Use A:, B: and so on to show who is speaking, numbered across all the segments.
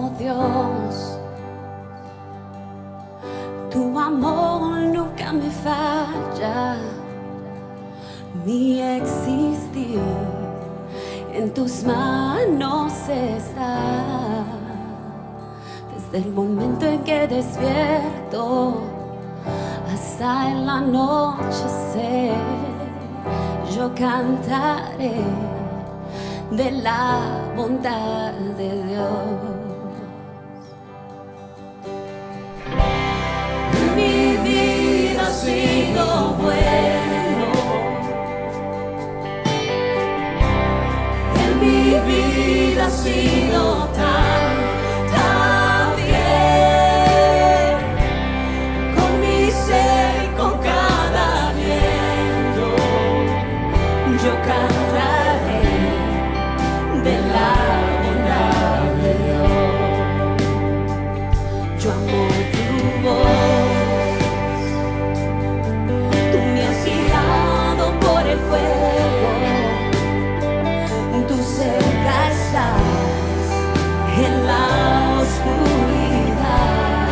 A: oh Dios. Tu amor nunca me falla, mi existir en tus manos está. Desde el momento en que despierto hasta el anochecer, yo cantaré de la bondad de Dios. Mi vida ha sido bueno, en mi vida ha sido tan bien, con mi ser y con cada aliento, yo cantaré de la bondad de Dios. Yo amo tu voz, tú me has guiado por el fuego, tú cerca estás en la oscuridad.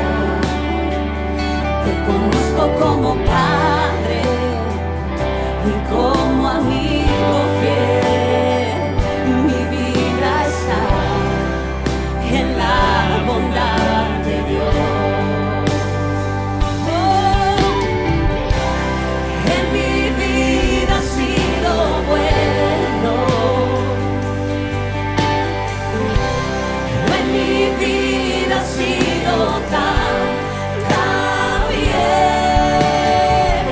A: Te conozco como Padre y como amigo fiel. Mi vida está en la bondad de Dios. Oh, en mi vida ha sido bueno, en mi vida ha sido tan bien,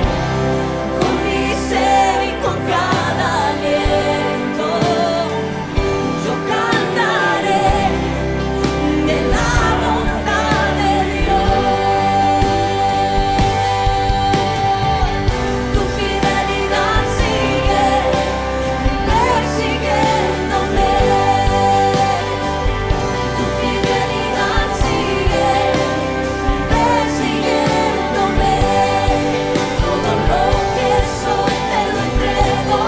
A: con mi ser y con cada aliento, yo cantaré de la bondad de Dios. Tu fidelidad sigue persiguiéndome, tu fidelidad sigue persiguiéndome. Todo lo que soy te lo entrego,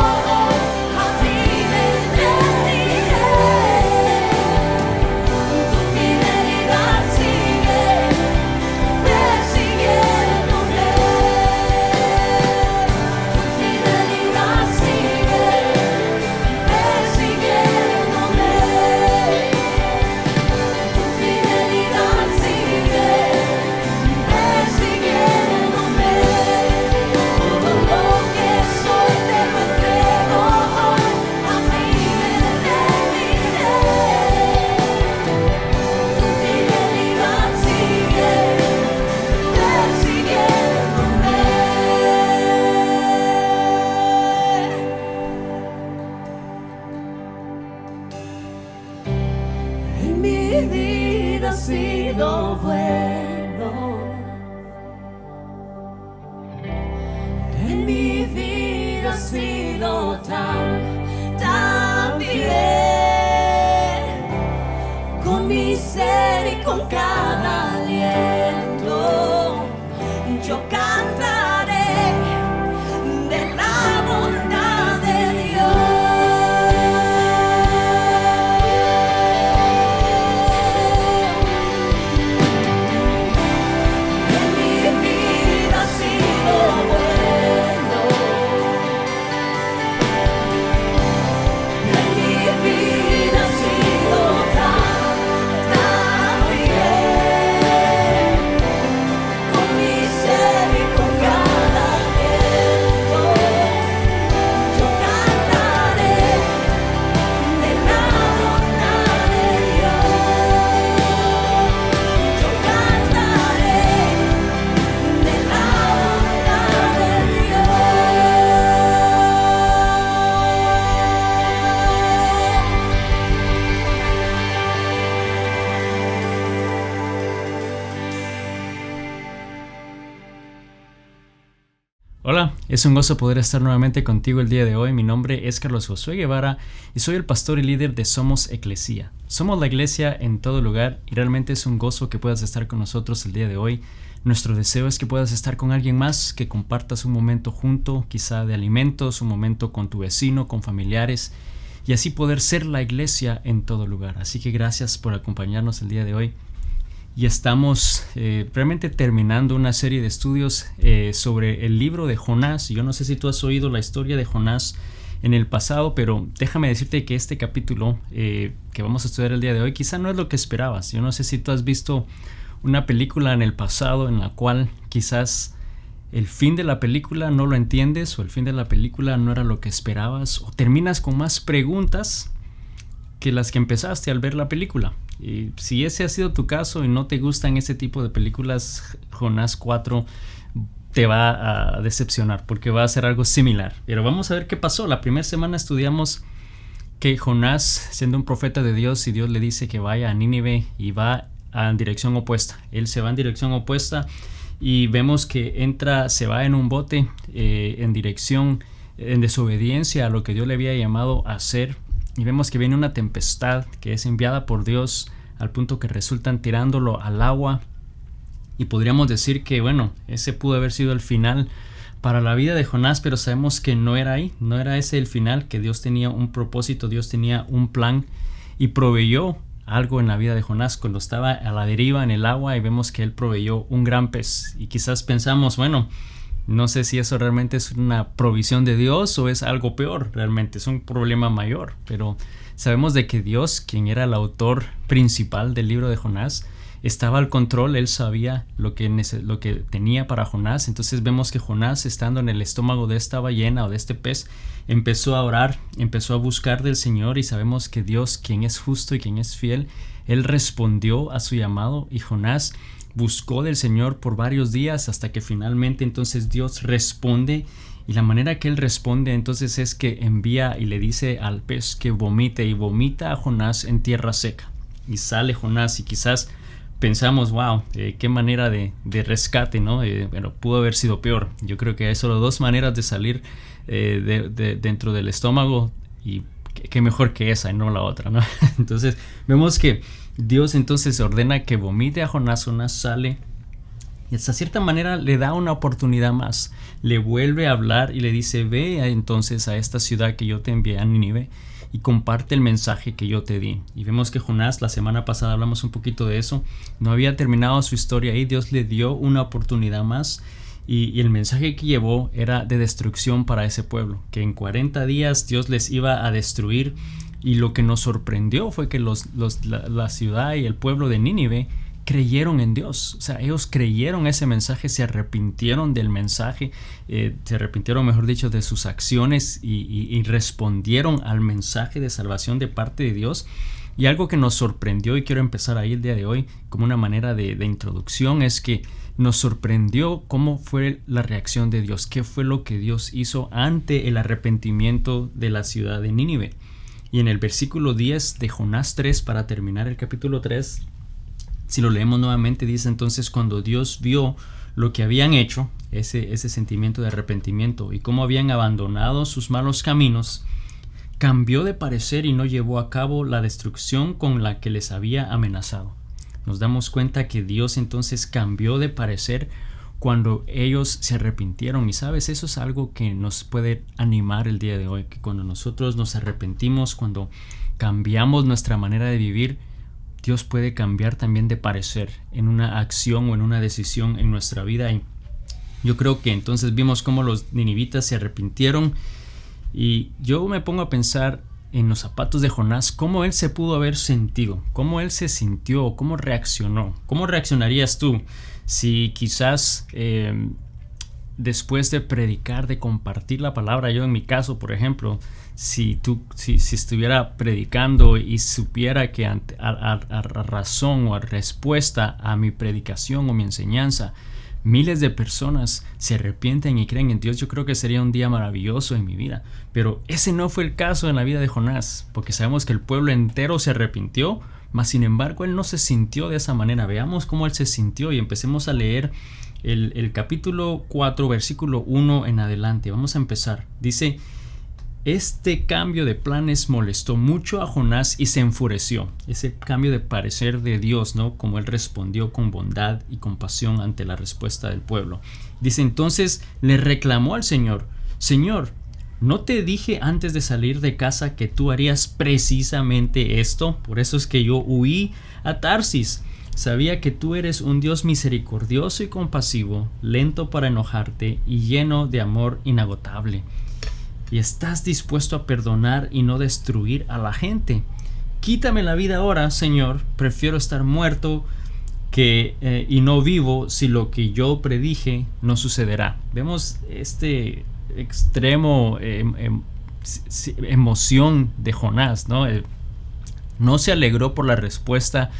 A: a ti me rendiré. Tu fidelidad sigue persiguiéndome, tu fidelidad sigue persiguiéndome, tu fidelidad sigue persiguiéndome. Todo lo que soy te lo entrego, a ti me rendiré. Tu fidelidad sigue persiguiéndome. En mi vida ha sido bueno, en mi vida ha sido tan bien, con mi ser y con cada aliento, yo cantaré de la bondad de Dios. En mi vida ha sido bueno, en mi vida ha sido tan bien, con mi ser y con cada aliento, yo cantaré de la bondad de Dios. Yo cantaré de la bondad de
B: Hola, es un gozo poder estar nuevamente contigo el día de hoy. Mi nombre es Carlos Josué Guevara y soy el pastor y líder de Somos Eclesia. Somos la iglesia en todo lugar y realmente es un gozo que puedas estar con nosotros el día de hoy. Nuestro deseo es que puedas estar con alguien más, que compartas un momento junto, quizá de alimentos, un momento con tu vecino, con familiares, y así poder ser la iglesia en todo lugar. Así que gracias por acompañarnos el día de hoy. Y estamos realmente terminando una serie de estudios sobre el libro de Jonás. Yo no sé si tú has oído la historia de Jonás en el pasado, pero déjame decirte que este capítulo que vamos a estudiar el día de hoy quizá no es lo que esperabas. Yo no sé si tú has visto una película en el pasado en la cual quizás el fin de la película no lo entiendes, o el fin de la película no era lo que esperabas, o terminas con más preguntas que las que empezaste al ver la película. Y si ese ha sido tu caso y no te gustan ese tipo de películas, Jonás 4 te va a decepcionar porque va a ser algo similar. Pero vamos a ver qué pasó. La primera semana estudiamos que Jonás, siendo un profeta de Dios, y Dios le dice que vaya a Nínive, y va en dirección opuesta. Él se va en dirección opuesta y vemos que se va en un bote en desobediencia a lo que Dios le había llamado a hacer. Y vemos que viene una tempestad que es enviada por Dios al punto que resultan tirándolo al agua. Y podríamos decir que, bueno, ese pudo haber sido el final para la vida de Jonás, pero sabemos que no era ahí, no era ese el final, que Dios tenía un propósito, Dios tenía un plan y proveyó algo en la vida de Jonás cuando estaba a la deriva en el agua, y vemos que él proveyó un gran pez. Y quizás pensamos, bueno, no sé si eso realmente es una provisión de Dios o es algo peor, realmente es un problema mayor, pero sabemos de que Dios, quien era el autor principal del libro de Jonás, estaba al control. Él sabía lo que tenía para Jonás. Entonces vemos que Jonás, estando en el estómago de esta ballena o de este pez, empezó a orar, empezó a buscar del Señor, y sabemos que Dios, quien es justo y quien es fiel, Él respondió a su llamado, y Jonás buscó del Señor por varios días hasta que finalmente entonces Dios responde. Y la manera que Él responde entonces es que envía y le dice al pez que vomite, y vomita a Jonás en tierra seca, y sale Jonás. Y quizás pensamos, wow, qué manera de rescate, ¿no? Pero pudo haber sido peor. Yo creo que hay solo dos maneras de salir dentro del estómago, y qué mejor que esa y no la otra, ¿no? Entonces vemos que Dios entonces ordena que vomite a Jonás. Jonás sale y hasta cierta manera le da una oportunidad más. Le vuelve a hablar y le dice, ve entonces a esta ciudad que yo te envié, a Nínive, y comparte el mensaje que yo te di. Y vemos que Jonás, la semana pasada hablamos un poquito de eso, no había terminado su historia ahí. Dios le dio una oportunidad más, y el mensaje que llevó era de destrucción para ese pueblo, que en 40 días Dios les iba a destruir. Y lo que nos sorprendió fue que la ciudad y el pueblo de Nínive creyeron en Dios. O sea, ellos creyeron ese mensaje, se arrepintieron del mensaje, se arrepintieron, mejor dicho, de sus acciones, y respondieron al mensaje de salvación de parte de Dios. Y algo que nos sorprendió, y quiero empezar ahí el día de hoy como una manera de introducción, es que nos sorprendió cómo fue la reacción de Dios, qué fue lo que Dios hizo ante el arrepentimiento de la ciudad de Nínive. Y en el versículo 10 de Jonás 3, para terminar el capítulo 3, si lo leemos nuevamente, dice entonces: cuando Dios vio lo que habían hecho, ese sentimiento de arrepentimiento, y cómo habían abandonado sus malos caminos, cambió de parecer y no llevó a cabo la destrucción con la que les había amenazado. Nos damos cuenta que Dios entonces cambió de parecer cuando ellos se arrepintieron. Y sabes, eso es algo que nos puede animar el día de hoy, que cuando nosotros nos arrepentimos, cuando cambiamos nuestra manera de vivir, Dios puede cambiar también de parecer en una acción o en una decisión en nuestra vida. Y yo creo que entonces vimos cómo los ninivitas se arrepintieron, y yo me pongo a pensar en los zapatos de Jonás, cómo él se pudo haber sentido, cómo él se sintió, cómo reaccionó. ¿Cómo reaccionarías tú si quizás después de predicar, de compartir la palabra? Yo en mi caso, por ejemplo, si estuviera predicando y supiera que a razón o a respuesta a mi predicación o mi enseñanza, miles de personas se arrepienten y creen en Dios, yo creo que sería un día maravilloso en mi vida. Pero ese no fue el caso en la vida de Jonás, porque sabemos que el pueblo entero se arrepintió, mas sin embargo él no se sintió de esa manera. Veamos cómo él se sintió, y empecemos a leer el capítulo 4, versículo 1 en adelante. Vamos a empezar. Dice: este cambio de planes molestó mucho a Jonás y se enfureció. Ese cambio de parecer de Dios, ¿no? Como él respondió con bondad y compasión ante la respuesta del pueblo. Dice: entonces le reclamó al Señor: Señor, ¿no te dije antes de salir de casa que tú harías precisamente esto? Por eso es que yo huí a Tarsis. Sabía que tú eres un Dios misericordioso y compasivo, lento para enojarte y lleno de amor inagotable. Y estás dispuesto a perdonar y no destruir a la gente. Quítame la vida ahora, Señor. Prefiero estar muerto y no vivo si lo que yo predije no sucederá. Vemos este extremo emoción de Jonás, ¿no? No se alegró por la respuesta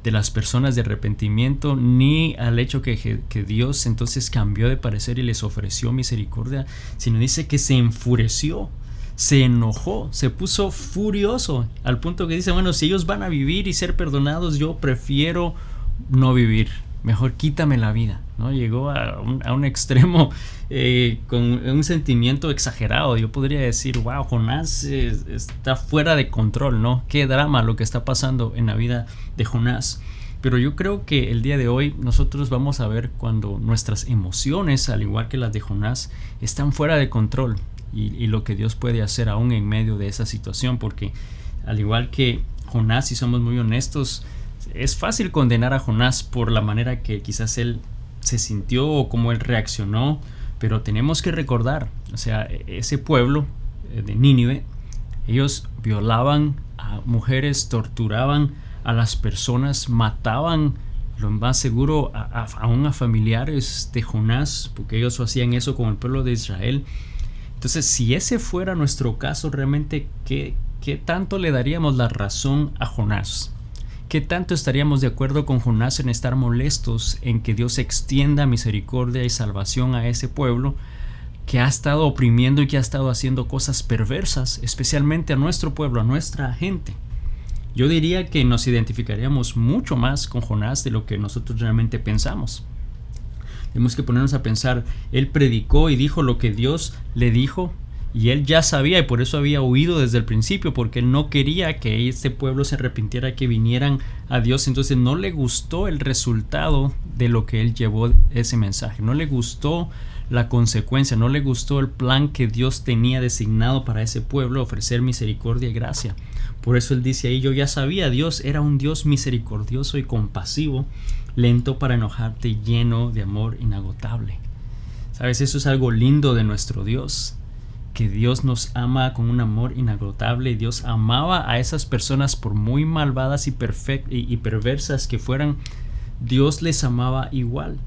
B: de las personas de arrepentimiento, ni al hecho que Dios entonces cambió de parecer y les ofreció misericordia, sino dice que se enfureció, se enojó, se puso furioso, al punto que dice, bueno, si ellos van a vivir y ser perdonados, yo prefiero no vivir, mejor quítame la vida, ¿no? Llegó a un extremo con un sentimiento exagerado. Yo podría decir, wow, Jonás está fuera de control, ¿no? Qué drama lo que está pasando en la vida de Jonás. Pero yo creo que el día de hoy nosotros vamos a ver cuando nuestras emociones, al igual que las de Jonás, están fuera de control y lo que Dios puede hacer aún en medio de esa situación, porque al igual que Jonás, si somos muy honestos, es fácil condenar a Jonás por la manera que quizás él se sintió o cómo él reaccionó, pero tenemos que recordar, o sea, ese pueblo de Nínive, ellos violaban a mujeres, torturaban a las personas, mataban, lo más seguro, aún a familiares de Jonás, porque ellos hacían eso con el pueblo de Israel. Entonces, si ese fuera nuestro caso, realmente, ¿qué tanto le daríamos la razón a Jonás? ¿Qué tanto estaríamos de acuerdo con Jonás en estar molestos en que Dios extienda misericordia y salvación a ese pueblo que ha estado oprimiendo y que ha estado haciendo cosas perversas, especialmente a nuestro pueblo, a nuestra gente? Yo diría que nos identificaríamos mucho más con Jonás de lo que nosotros realmente pensamos. Tenemos que ponernos a pensar, él predicó y dijo lo que Dios le dijo, y él ya sabía, y por eso había huido desde el principio, porque él no quería que este pueblo se arrepintiera, que vinieran a Dios. Entonces no le gustó el resultado de lo que él llevó ese mensaje, no le gustó la consecuencia, no le gustó el plan que Dios tenía designado para ese pueblo, ofrecer misericordia y gracia. Por eso él dice ahí, yo ya sabía, Dios era un Dios misericordioso y compasivo, lento para enojarte, lleno de amor inagotable. ¿Sabes? Eso es algo lindo de nuestro Dios, que Dios nos ama con un amor inagotable. Dios amaba a esas personas por muy malvadas y perversas que fueran, Dios les amaba igual.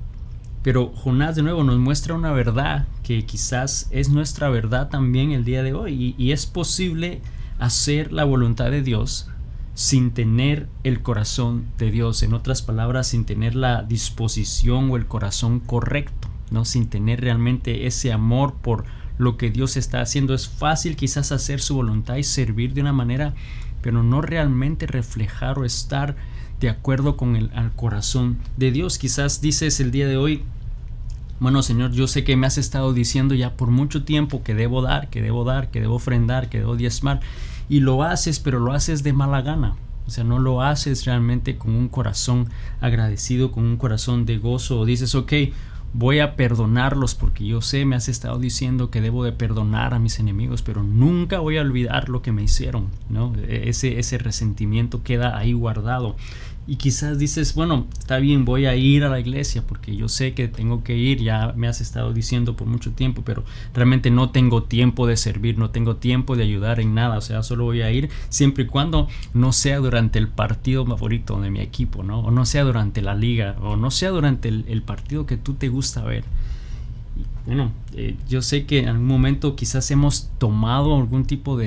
B: Pero Jonás de nuevo nos muestra una verdad que quizás es nuestra verdad también el día de hoy, y es posible hacer la voluntad de Dios sin tener el corazón de Dios. En otras palabras, sin tener la disposición o el corazón correcto, ¿no? Sin tener realmente ese amor por lo que Dios está haciendo. Es fácil quizás hacer su voluntad y servir de una manera, pero no realmente reflejar o estar de acuerdo con al corazón de Dios. Quizás dices el día de hoy, bueno, Señor, yo sé que me has estado diciendo ya por mucho tiempo que debo dar, que debo ofrendar, que debo diezmar, y lo haces, pero lo haces de mala gana. O sea, no lo haces realmente con un corazón agradecido, con un corazón de gozo, o dices, ok, voy a perdonarlos porque yo sé, me has estado diciendo que debo de perdonar a mis enemigos, pero nunca voy a olvidar lo que me hicieron, ¿no? Ese resentimiento queda ahí guardado. Y quizás dices, bueno, está bien, voy a ir a la iglesia porque yo sé que tengo que ir, ya me has estado diciendo por mucho tiempo, pero realmente no tengo tiempo de servir, no tengo tiempo de ayudar en nada. O sea, solo voy a ir siempre y cuando no sea durante el partido favorito de mi equipo, ¿no? O no sea durante la liga, o no sea durante el partido que tú te gusta ver. Bueno, yo sé que en algún momento quizás hemos tomado algún tipo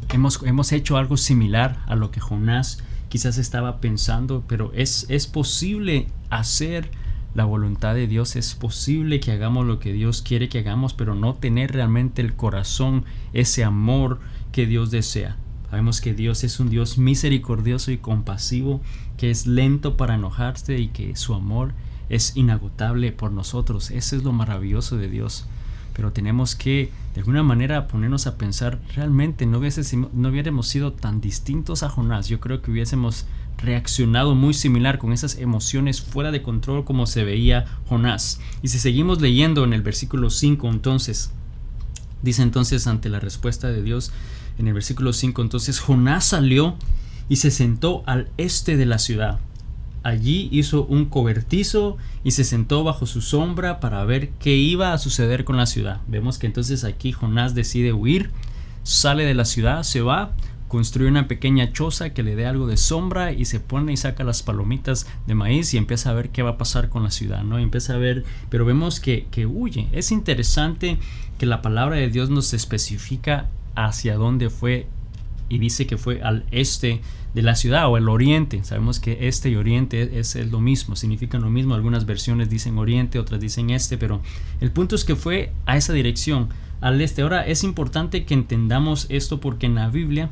B: hemos hecho algo similar a lo que Jonás quizás estaba pensando, pero es posible hacer la voluntad de Dios, es posible que hagamos lo que Dios quiere que hagamos, pero no tener realmente el corazón, ese amor que Dios desea. Sabemos que Dios es un Dios misericordioso y compasivo, que es lento para enojarse y que su amor es inagotable por nosotros. Eso es lo maravilloso de Dios. Pero tenemos que de alguna manera ponernos a pensar, realmente no hubiéramos sido tan distintos a Jonás. Yo creo que hubiésemos reaccionado muy similar, con esas emociones fuera de control como se veía Jonás. Y si seguimos leyendo en el versículo 5, entonces dice entonces ante la respuesta de Dios en el versículo 5, entonces Jonás salió y se sentó al este de la ciudad. Allí hizo un cobertizo y se sentó bajo su sombra para ver qué iba a suceder con la ciudad. Vemos que entonces aquí Jonás decide huir, sale de la ciudad, se va, construye una pequeña choza que le dé algo de sombra y se pone y saca las palomitas de maíz y empieza a ver qué va a pasar con la ciudad, ¿no? Y empieza a ver, pero vemos que huye. Es interesante que la palabra de Dios nos especifica hacia dónde fue y dice que fue al este de la ciudad o el oriente. Sabemos que este y oriente es lo mismo, significan lo mismo. Algunas versiones dicen oriente, otras dicen este, pero el punto es que fue a esa dirección, al este. Ahora es importante que entendamos esto porque en la Biblia,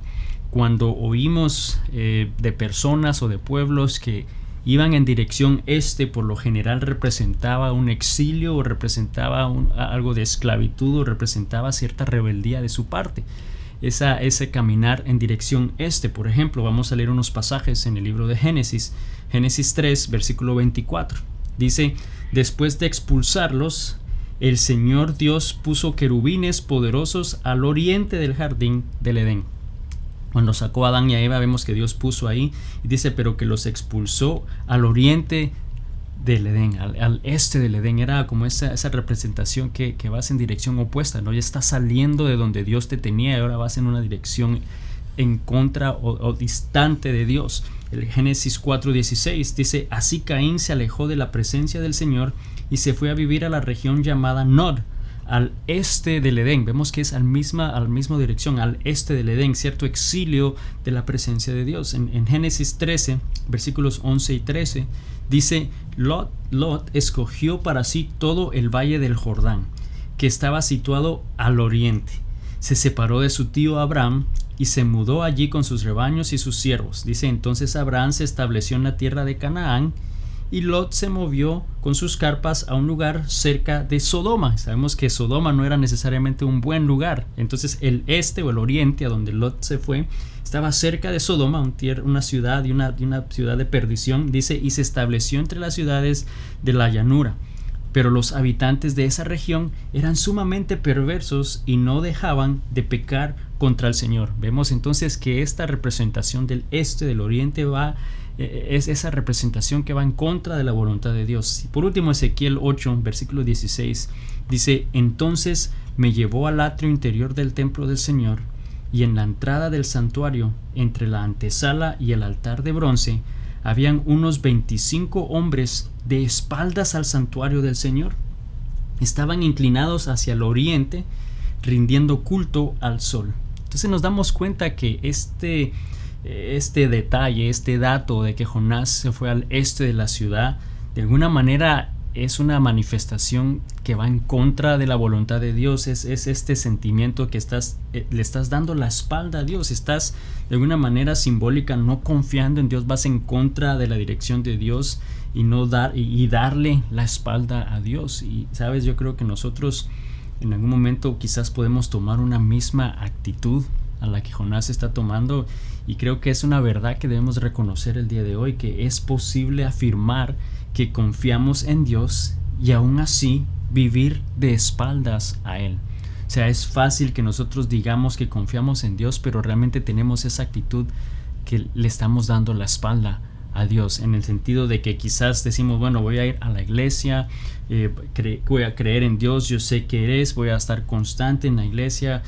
B: cuando oímos de personas o de pueblos que iban en dirección este, por lo general representaba un exilio o representaba algo de esclavitud o representaba cierta rebeldía de su parte. Ese caminar en dirección este. Por ejemplo, vamos a leer unos pasajes en el libro de Génesis 3, versículo 24. Dice: después de expulsarlos, el Señor Dios puso querubines poderosos al oriente del jardín del Edén. Cuando sacó a Adán y a Eva, vemos que Dios puso ahí, y dice, pero que los expulsó al oriente del Edén, al este del Edén. Era como esa representación que vas en dirección opuesta, ¿no? Ya estás saliendo de donde Dios te tenía y ahora vas en una dirección en contra o distante de Dios. El Génesis 4:16 dice: así Caín se alejó de la presencia del Señor y se fue a vivir a la región llamada Nod, al este del Edén. Vemos que es a la misma dirección, al este del Edén, cierto exilio de la presencia de Dios. En Génesis 13, versículos 11 y 13, dice: Lot escogió para sí todo el valle del Jordán, que estaba situado al oriente. Se separó de su tío Abraham y se mudó allí con sus rebaños y sus siervos. Dice: entonces Abraham se estableció en la tierra de Canaán, y Lot se movió con sus carpas a un lugar cerca de Sodoma. Sabemos que Sodoma no era necesariamente un buen lugar. Entonces el este o el oriente, a donde Lot se fue, estaba cerca de Sodoma, una ciudad y una ciudad de perdición. Dice: y se estableció entre las ciudades de la llanura. Pero los habitantes de esa región eran sumamente perversos y no dejaban de pecar contra el Señor. Vemos entonces que esta representación del este, del oriente, es esa representación que va en contra de la voluntad de Dios. Y por último, Ezequiel 8, versículo 16, dice: entonces me llevó al atrio interior del templo del Señor, y en la entrada del santuario, entre la antesala y el altar de bronce, habían unos 25 hombres de espaldas al santuario del Señor. Estaban inclinados hacia el oriente, rindiendo culto al sol. Entonces nos damos cuenta que este detalle, este dato de que Jonás se fue al este de la ciudad, de alguna manera es una manifestación que va en contra de la voluntad de Dios. Es este sentimiento que le estás dando la espalda a Dios, estás de alguna manera simbólica no confiando en Dios, vas en contra de la dirección de Dios y darle la espalda a Dios. Y sabes, yo creo que nosotros en algún momento quizás podemos tomar una misma actitud a la que Jonás está tomando, y creo que es una verdad que debemos reconocer el día de hoy, que es posible afirmar que confiamos en Dios y aún así vivir de espaldas a Él. O sea, es fácil que nosotros digamos que confiamos en Dios, pero realmente tenemos esa actitud que le estamos dando la espalda a Dios, en el sentido de que quizás decimos, bueno, voy a ir a la iglesia, voy a creer en Dios, yo sé que eres, voy a estar constante en la iglesia,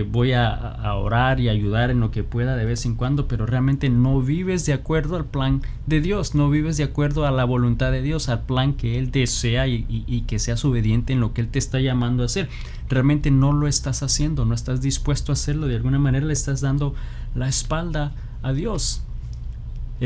B: voy a orar y ayudar en lo que pueda de vez en cuando, pero realmente no vives de acuerdo al plan de Dios, no vives de acuerdo a la voluntad de Dios, al plan que Él desea y que seas obediente en lo que Él te está llamando a hacer. Realmente no lo estás haciendo, no estás dispuesto a hacerlo, de alguna manera le estás dando la espalda a Dios.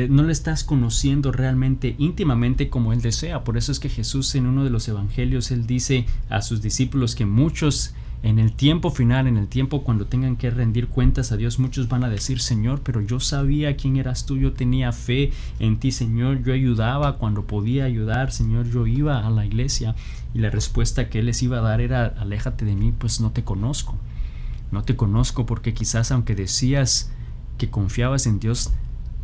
B: No le estás conociendo realmente íntimamente como Él desea. Por eso es que Jesús, en uno de los evangelios, Él dice a sus discípulos que muchos en el tiempo final, en el tiempo cuando tengan que rendir cuentas a Dios, muchos van a decir: Señor, pero yo sabía quién eras tú, yo tenía fe en ti, Señor, yo ayudaba cuando podía ayudar, Señor, yo iba a la iglesia. Y la respuesta que Él les iba a dar era: aléjate de mí, pues no te conozco. No te conozco, porque quizás aunque decías que confiabas en Dios,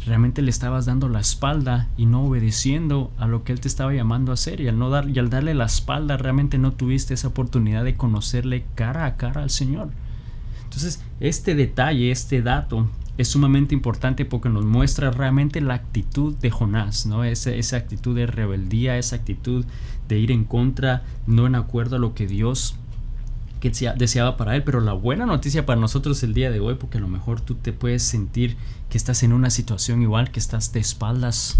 B: realmente le estabas dando la espalda y no obedeciendo a lo que él te estaba llamando a hacer, y al darle la espalda realmente no tuviste esa oportunidad de conocerle cara a cara al Señor. Entonces este detalle, este dato es sumamente importante porque nos muestra realmente la actitud de Jonás, ¿no? Esa actitud de rebeldía, esa actitud de ir en contra, no en acuerdo a lo que Dios deseaba para él. Pero la buena noticia para nosotros el día de hoy, porque a lo mejor tú te puedes sentir que estás en una situación igual, que estás de espaldas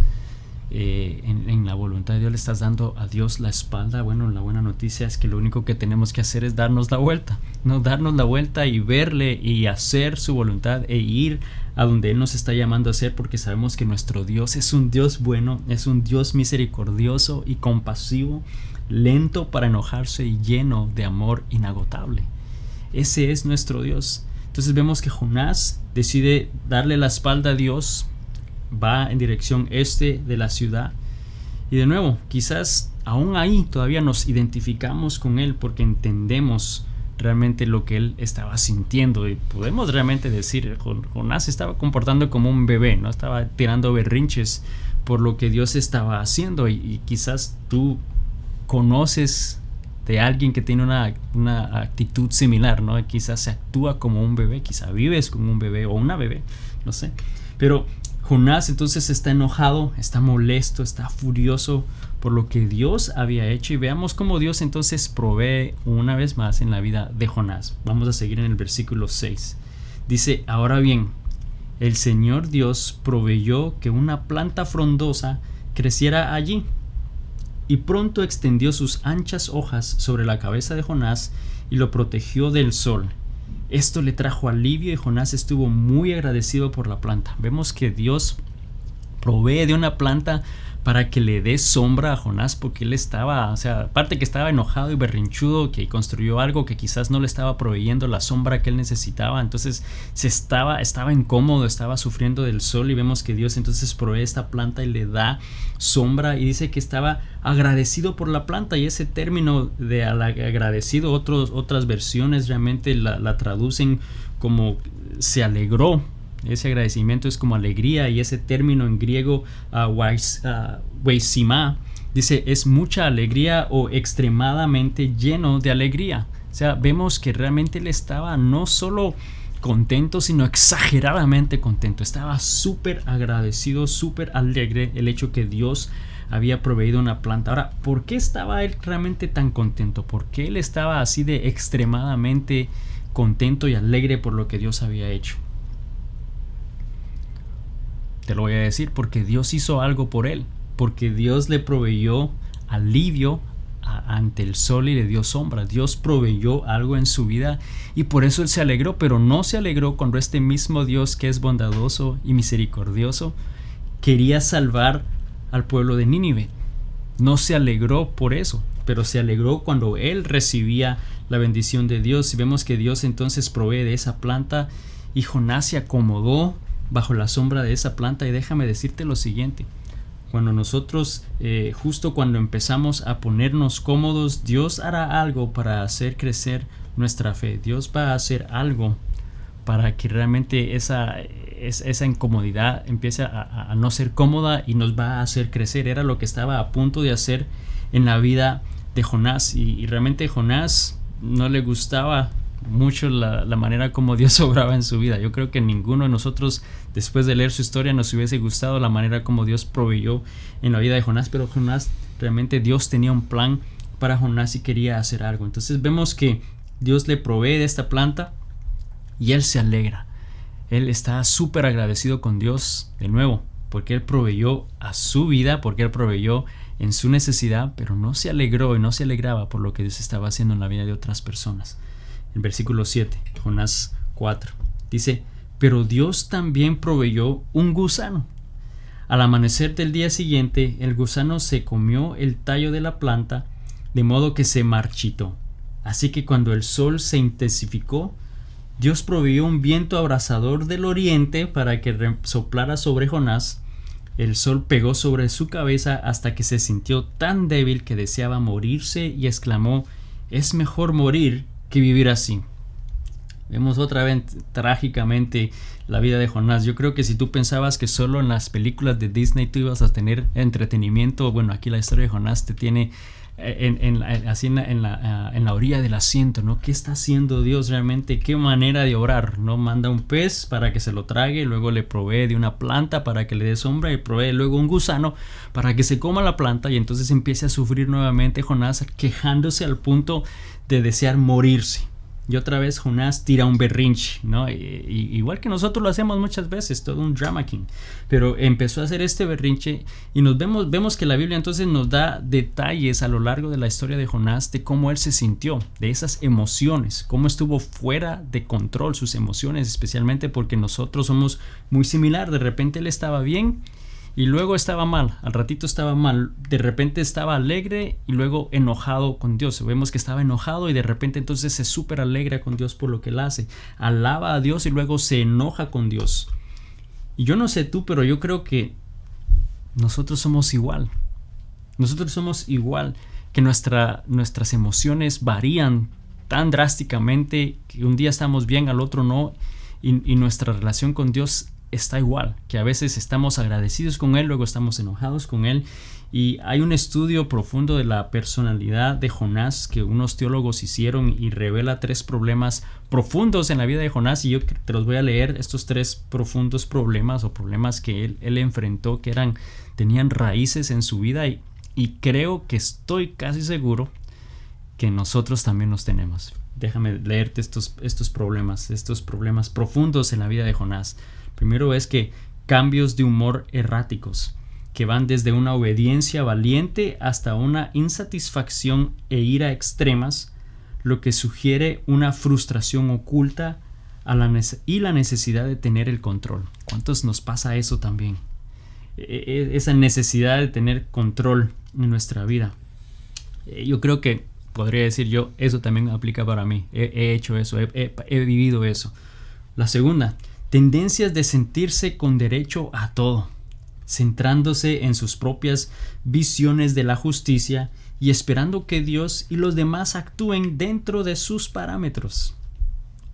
B: en la voluntad de Dios, le estás dando a Dios la espalda. Bueno, la buena noticia es que lo único que tenemos que hacer es darnos la vuelta, ¿no? Darnos la vuelta y verle y hacer su voluntad e ir a donde Él nos está llamando a hacer, porque sabemos que nuestro Dios es un Dios bueno, es un Dios misericordioso y compasivo, lento para enojarse y lleno de amor inagotable. Ese es nuestro Dios. Entonces vemos que Jonás decide darle la espalda a Dios, va en dirección este de la ciudad, y de nuevo quizás aún ahí todavía nos identificamos con él porque entendemos realmente lo que él estaba sintiendo, y podemos realmente decir, Jonás se estaba comportando como un bebé, ¿no? Estaba tirando berrinches por lo que Dios estaba haciendo, y quizás tú conoces de alguien que tiene una actitud similar, ¿no? Quizás se actúa como un bebé, quizás vives como un bebé o una bebé, no sé. Pero Jonás entonces está enojado, está molesto, está furioso por lo que Dios había hecho, y veamos cómo Dios entonces provee una vez más en la vida de Jonás. Vamos a seguir en el versículo 6. Dice: ahora bien, el Señor Dios proveyó que una planta frondosa creciera allí, y pronto extendió sus anchas hojas sobre la cabeza de Jonás y lo protegió del sol. Esto le trajo alivio y Jonás estuvo muy agradecido por la planta. Vemos que Dios provee de una planta para que le dé sombra a Jonás, porque él estaba, aparte que estaba enojado y berrinchudo, que construyó algo que quizás no le estaba proveyendo la sombra que él necesitaba, entonces estaba incómodo, estaba sufriendo del sol, y vemos que Dios entonces provee esta planta y le da sombra, y dice que estaba agradecido por la planta, y ese término de agradecido, otras versiones realmente la traducen como se alegró. Ese agradecimiento es como alegría, y ese término en griego weisima dice es mucha alegría o extremadamente lleno de alegría. O sea, vemos que realmente él estaba no solo contento, sino exageradamente contento. Estaba súper agradecido, súper alegre el hecho que Dios había proveído una planta. Ahora, ¿por qué estaba él realmente tan contento? ¿Por qué él estaba así de extremadamente contento y alegre por lo que Dios había hecho? Te lo voy a decir: porque Dios hizo algo por él, porque Dios le proveyó alivio ante el sol y le dio sombra. Dios proveyó algo en su vida, y por eso él se alegró. Pero no se alegró cuando este mismo Dios, que es bondadoso y misericordioso, quería salvar al pueblo de Nínive. No se alegró por eso, pero se alegró cuando él recibía la bendición de Dios. Y vemos que Dios entonces provee de esa planta, y Jonás se acomodó bajo la sombra de esa planta. Y déjame decirte lo siguiente: cuando nosotros justo cuando empezamos a ponernos cómodos, Dios hará algo para hacer crecer nuestra fe. Dios va a hacer algo para que realmente esa incomodidad empiece a no ser cómoda, y nos va a hacer crecer. Era lo que estaba a punto de hacer en la vida de Jonás, y realmente Jonás no le gustaba mucho la manera como Dios obraba en su vida. Yo creo que ninguno de nosotros, después de leer su historia, nos hubiese gustado la manera como Dios proveyó en la vida de Jonás, pero Jonás, realmente Dios tenía un plan para Jonás y quería hacer algo. Entonces vemos que Dios le provee de esta planta y él se alegra. Él está súper agradecido con Dios, de nuevo, porque él proveyó a su vida, porque él proveyó en su necesidad, pero no se alegró y no se alegraba por lo que Dios estaba haciendo en la vida de otras personas. En versículo 7, Jonás 4, dice: pero Dios también proveyó un gusano. Al amanecer del día siguiente, el gusano se comió el tallo de la planta, de modo que se marchitó. Así que cuando el sol se intensificó, Dios proveyó un viento abrasador del oriente para que soplara sobre Jonás. El sol pegó sobre su cabeza hasta que se sintió tan débil que deseaba morirse, y exclamó: es mejor morir que vivir así. Vemos otra vez trágicamente la vida de Jonás. Yo creo que si tú pensabas que solo en las películas de Disney tú ibas a tener entretenimiento, bueno, aquí la historia de Jonás te tiene así en la orilla del asiento, ¿no? ¿Qué está haciendo Dios realmente? ¿Qué manera de obrar? ¿No? Manda un pez para que se lo trague, luego le provee de una planta para que le dé sombra y provee luego un gusano para que se coma la planta, y entonces empiece a sufrir nuevamente Jonás, quejándose al punto de desear morirse. Y otra vez Jonás tira un berrinche, ¿no? Igual que nosotros lo hacemos muchas veces, todo un drama king. Pero empezó a hacer este berrinche y vemos que la Biblia entonces nos da detalles a lo largo de la historia de Jonás de cómo él se sintió, de esas emociones, cómo estuvo fuera de control sus emociones, especialmente porque nosotros somos muy similar. De repente él estaba bien y luego estaba mal, al ratito estaba mal, de repente estaba alegre y luego enojado con Dios. Vemos que estaba enojado y de repente entonces se súper alegra con Dios por lo que él hace. Alaba a Dios y luego se enoja con Dios. Y yo no sé tú, pero yo creo que nosotros somos igual. Nosotros somos igual, que nuestras emociones varían tan drásticamente que un día estamos bien, al otro no, y nuestra relación con Dios está igual, que a veces estamos agradecidos con Él, luego estamos enojados con Él. Y hay un estudio profundo de la personalidad de Jonás que unos teólogos hicieron y revela 3 problemas profundos en la vida de Jonás, y yo te los voy a leer, estos 3 profundos problemas o problemas que él enfrentó, que tenían raíces en su vida, y creo que estoy casi seguro que nosotros también los tenemos. Déjame leerte estos problemas profundos en la vida de Jonás. Primero es que cambios de humor erráticos, que van desde una obediencia valiente hasta una insatisfacción e ira extremas, lo que sugiere una frustración oculta y la necesidad de tener el control. ¿Cuántos nos pasa eso también? Esa necesidad de tener control en nuestra vida. Yo creo que podría decir yo, eso también aplica para mí. He hecho eso, he vivido eso. La segunda, tendencias de sentirse con derecho a todo, centrándose en sus propias visiones de la justicia y esperando que Dios y los demás actúen dentro de sus parámetros.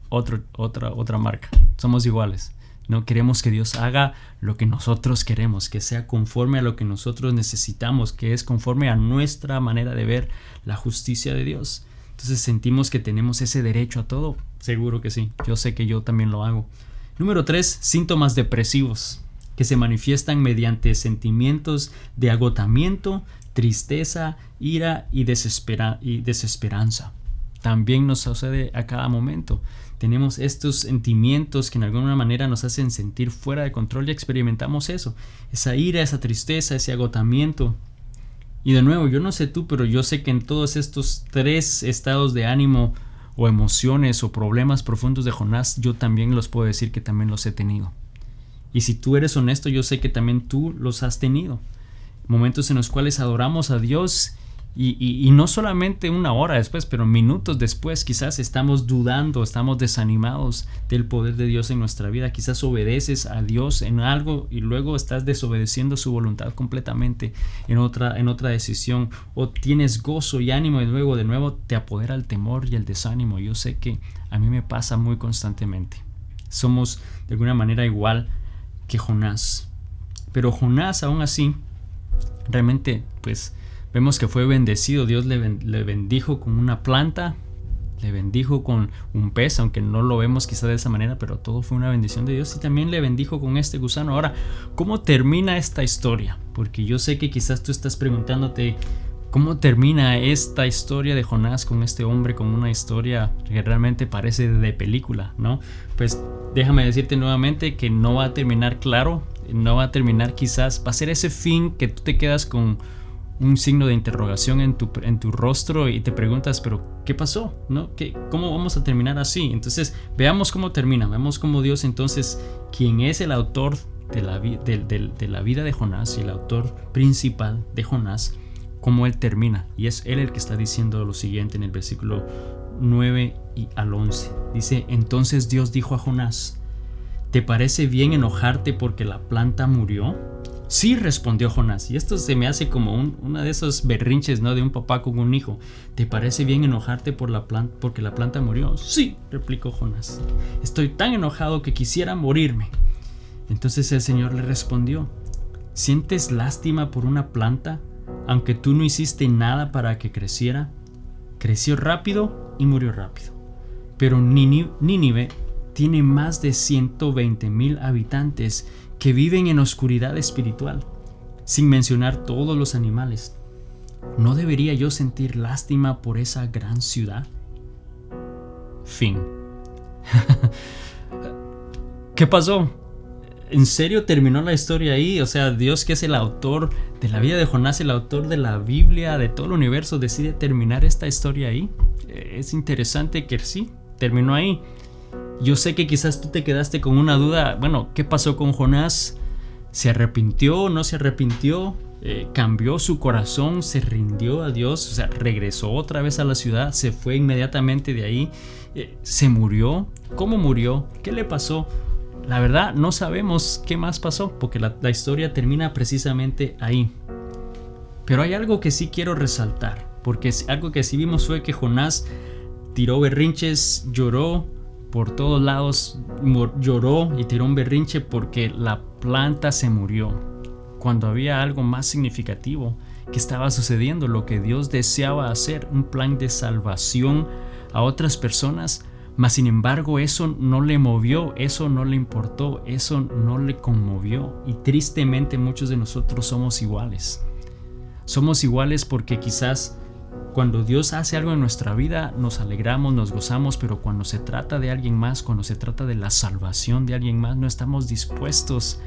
B: Otra marca. Somos iguales. No queremos que Dios haga lo que nosotros queremos, que sea conforme a lo que nosotros necesitamos, que es conforme a nuestra manera de ver la justicia de Dios. Entonces sentimos que tenemos ese derecho a todo. Seguro que sí. Yo sé que yo también lo hago. Número 3, síntomas depresivos, que se manifiestan mediante sentimientos de agotamiento, tristeza, ira y desesperanza. También nos sucede a cada momento. Tenemos estos sentimientos que en alguna manera nos hacen sentir fuera de control y experimentamos eso. Esa ira, esa tristeza, ese agotamiento. Y de nuevo, yo no sé tú, pero yo sé que en todos estos 3 estados de ánimo o emociones o problemas profundos de Jonás, yo también los puedo decir que también los he tenido. Y si tú eres honesto, yo sé que también tú los has tenido. Momentos en los cuales adoramos a Dios y no solamente una hora después, pero minutos después quizás estamos dudando, estamos desanimados del poder de Dios en nuestra vida. Quizás obedeces a Dios en algo y luego estás desobedeciendo su voluntad completamente en otra decisión, o tienes gozo y ánimo y luego de nuevo te apodera el temor y el desánimo. Yo sé que a mí me pasa muy constantemente. Somos de alguna manera igual que Jonás, pero Jonás aún así realmente pues vemos que fue bendecido. Dios le bendijo con una planta, le bendijo con un pez, aunque no lo vemos quizá de esa manera, pero todo fue una bendición de Dios, y también le bendijo con este gusano. Ahora, ¿cómo termina esta historia? Porque yo sé que quizás tú estás preguntándote cómo termina esta historia de Jonás con este hombre, con una historia que realmente parece de película, ¿no? Pues déjame decirte nuevamente que no va a terminar claro, no va a terminar, quizás va a ser ese fin que tú te quedas con un signo de interrogación en tu rostro y te preguntas, pero ¿qué pasó? ¿No? ¿Cómo vamos a terminar así? Entonces veamos cómo termina, veamos cómo Dios entonces, quien es el autor de la vida de Jonás y el autor principal de Jonás, cómo él termina. Y es él el que está diciendo lo siguiente en el versículo 9 y al 11. Dice: entonces Dios dijo a Jonás: ¿te parece bien enojarte porque la planta murió? Sí, respondió Jonás. Y esto se me hace como una de esos berrinches, ¿no? De un papá con un hijo. ¿Te parece bien enojarte porque la planta murió? Sí, replicó Jonás. Estoy tan enojado que quisiera morirme. Entonces el Señor le respondió: ¿sientes lástima por una planta, aunque tú no hiciste nada para que creciera? Creció rápido y murió rápido. Pero Nínive tiene más de 120,000 habitantes que viven en oscuridad espiritual, sin mencionar todos los animales. ¿No debería yo sentir lástima por esa gran ciudad? Fin. ¿Qué pasó? ¿En serio terminó la historia ahí? O sea, Dios, que es el autor de la vida de Jonás, el autor de la Biblia, de todo el universo, decide terminar esta historia ahí. Es interesante que sí, terminó ahí. Yo sé que quizás tú te quedaste con una duda. Bueno, ¿qué pasó con Jonás? ¿Se arrepintió? ¿No se arrepintió? ¿Cambió su corazón? ¿Se rindió a Dios? O sea, ¿regresó otra vez a la ciudad? ¿Se fue inmediatamente de ahí? ¿Se murió? ¿Cómo murió? ¿Qué le pasó? La verdad, no sabemos qué más pasó, porque la historia termina precisamente ahí. Pero hay algo que sí quiero resaltar, porque algo que sí vimos fue que Jonás tiró berrinches, lloró por todos lados, lloró y tiró un berrinche porque la planta se murió, cuando había algo más significativo que estaba sucediendo, lo que Dios deseaba hacer, un plan de salvación a otras personas. Mas sin embargo, eso no le movió, eso no le importó, eso no le conmovió. Y tristemente muchos de nosotros somos iguales. Somos iguales porque quizás cuando Dios hace algo en nuestra vida nos alegramos, nos gozamos, pero cuando se trata de alguien más, cuando se trata de la salvación de alguien más, no estamos dispuestos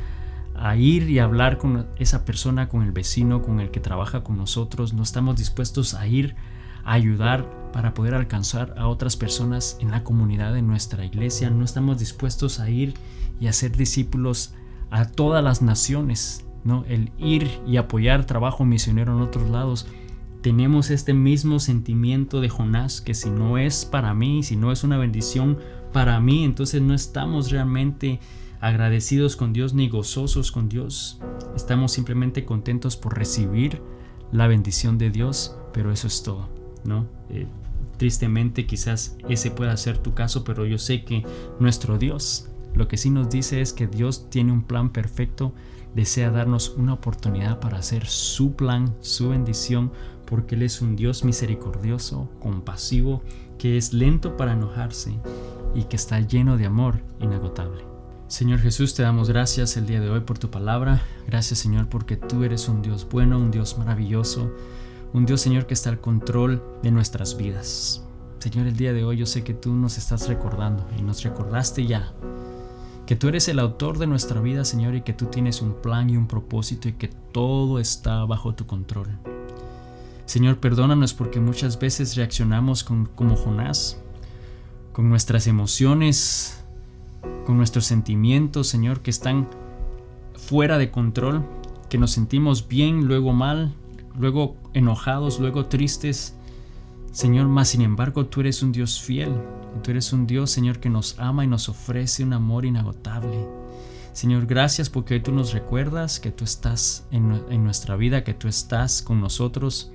B: a ir y hablar con esa persona, con el vecino, con el que trabaja con nosotros. No estamos dispuestos a ir a ayudar para poder alcanzar a otras personas en la comunidad de nuestra iglesia. No estamos dispuestos a ir y hacer discípulos a todas las naciones, ¿no? El ir y apoyar trabajo misionero en otros lados. Tenemos este mismo sentimiento de Jonás, que si no es para mí, si no es una bendición para mí, entonces no estamos realmente agradecidos con Dios ni gozosos con Dios. Estamos simplemente contentos por recibir la bendición de Dios, pero eso es todo, ¿no? Tristemente quizás ese pueda ser tu caso, pero yo sé que nuestro Dios lo que sí nos dice es que Dios tiene un plan perfecto, desea darnos una oportunidad para hacer su plan, su bendición, porque Él es un Dios misericordioso, compasivo, que es lento para enojarse y que está lleno de amor inagotable. Señor Jesús, te damos gracias el día de hoy por tu palabra. Gracias, Señor, porque tú eres un Dios bueno, un Dios maravilloso, un Dios, Señor, que está al control de nuestras vidas. Señor, el día de hoy yo sé que tú nos estás recordando y nos recordaste ya que tú eres el autor de nuestra vida, Señor, y que tú tienes un plan y un propósito y que todo está bajo tu control. Señor, perdónanos porque muchas veces reaccionamos como Jonás, con nuestras emociones, con nuestros sentimientos, Señor, que están fuera de control, que nos sentimos bien, luego mal, luego enojados, luego tristes. Señor, mas sin embargo tú eres un Dios fiel, y tú eres un Dios, Señor, que nos ama y nos ofrece un amor inagotable. Señor, gracias porque hoy tú nos recuerdas que tú estás en nuestra vida, que tú estás con nosotros,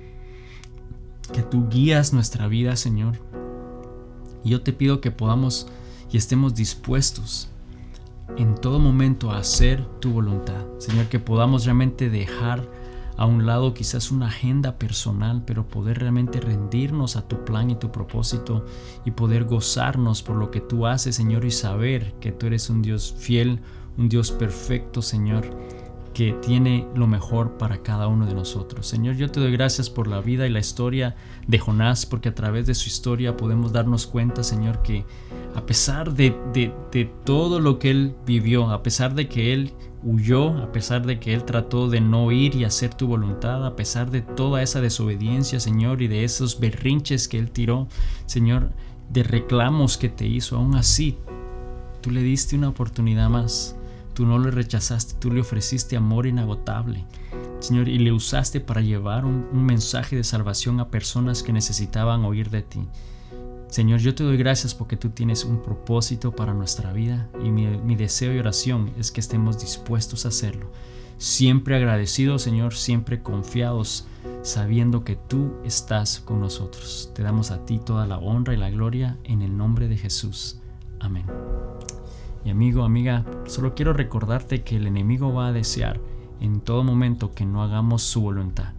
B: que tú guías nuestra vida, Señor. Y yo te pido que podamos y estemos dispuestos en todo momento a hacer tu voluntad, Señor, que podamos realmente dejar a un lado quizás una agenda personal, pero poder realmente rendirnos a tu plan y tu propósito y poder gozarnos por lo que tú haces, Señor, y saber que tú eres un Dios fiel, un Dios perfecto, Señor, que tiene lo mejor para cada uno de nosotros. Señor, yo te doy gracias por la vida y la historia de Jonás, porque a través de su historia podemos darnos cuenta, Señor, que a pesar de todo lo que él vivió, a pesar de que él huyó, a pesar de que él trató de no ir y hacer tu voluntad, a pesar de toda esa desobediencia, Señor, y de esos berrinches que él tiró, Señor, de reclamos que te hizo, aún así, tú le diste una oportunidad más. Tú no le rechazaste, tú le ofreciste amor inagotable, Señor, y le usaste para llevar un mensaje de salvación a personas que necesitaban oír de ti. Señor, yo te doy gracias porque tú tienes un propósito para nuestra vida y mi deseo y oración es que estemos dispuestos a hacerlo. siempre agradecidos, Señor, siempre confiados, sabiendo que tú estás con nosotros. Te damos a ti toda la honra y la gloria en el nombre de Jesús. Amén. Y amigo, amiga, solo quiero recordarte que el enemigo va a desear en todo momento que no hagamos su voluntad.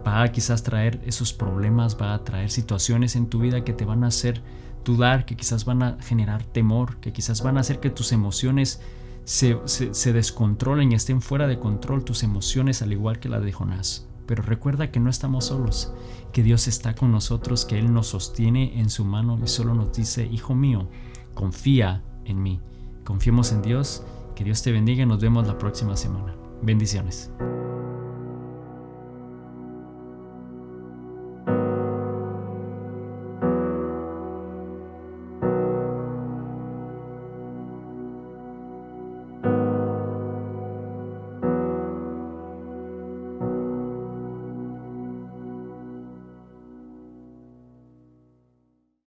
B: Va a quizás traer esos problemas, va a traer situaciones en tu vida que te van a hacer dudar, que quizás van a generar temor, que quizás van a hacer que tus emociones se descontrolen y estén fuera de control, tus emociones, al igual que la de Jonás. Pero recuerda que no estamos solos, que Dios está con nosotros, que Él nos sostiene en su mano y solo nos dice: hijo mío, confía en mí. Confiemos en Dios. Que Dios te bendiga y nos vemos la próxima semana. Bendiciones.